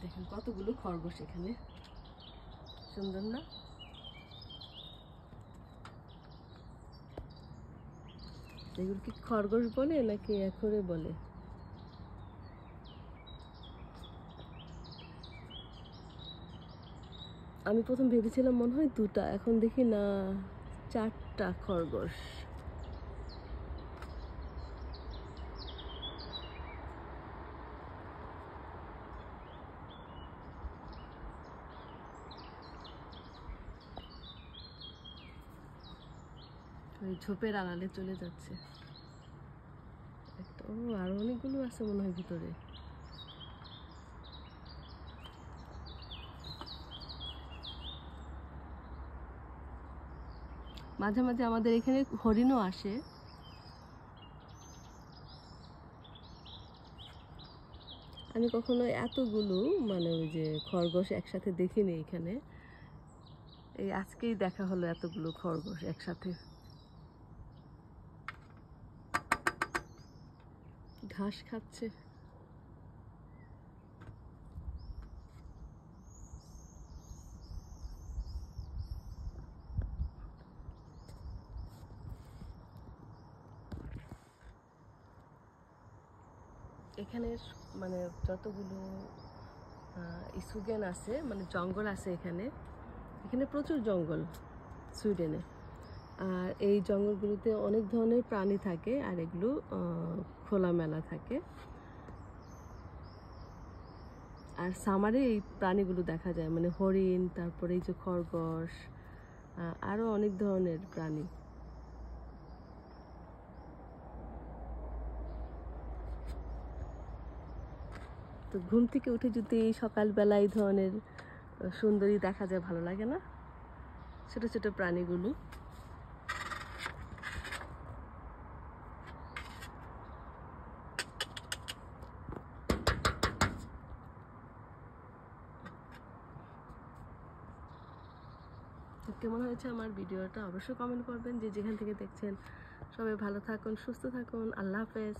দেখেন কতগুলো খরগোশ এখানে, সুন্দর না? এগুলো কি খরগোশ বলে নাকি এখরে বলে? আমি প্রথম ভেবেছিলাম মনে হয় দুটা, এখন দেখি না 4টা খরগোশ। ওই ঝোপের আড়ালে চলে যাচ্ছে একটা। ও, আরো অনেকগুলো আছে মনে হয় ভিতরে। মাঝে মাঝে আমাদের এখানে হরিণও আসে। আমি কখনো এতগুলো মানে ওই যে খরগোশ একসাথে দেখিনি এখানে। এই আজকেই দেখা হলো এতগুলো খরগোশ একসাথে। ঘাস খাচ্ছে। এখানে মানে যতগুলো ইসুগেন আছে, মানে জঙ্গল আছে এখানে। এখানে প্রচুর জঙ্গল সুইডেনে। আর এই জঙ্গলগুলোতে অনেক ধরনের প্রাণী থাকে, আর এগুলো খোলামেলা থাকে। আর সামারে এই প্রাণীগুলো দেখা যায়, মানে হরিণ, তারপরে এই যে খরগোশ, আরও অনেক ধরনের প্রাণী। তো ঘুম থেকে উঠে যদি সকালবেলা এই ধরনের সুন্দরী দেখা যায়, ভালো লাগে না? ছোট ছোট প্রাণীগুলো। কেমন হয়েছে আমার ভিডিওটা অবশ্যই কমেন্ট করবেন। যে যেখান থেকে দেখছেন সবাই ভালো থাকুন, সুস্থ থাকুন। আল্লাহ হাফেজ।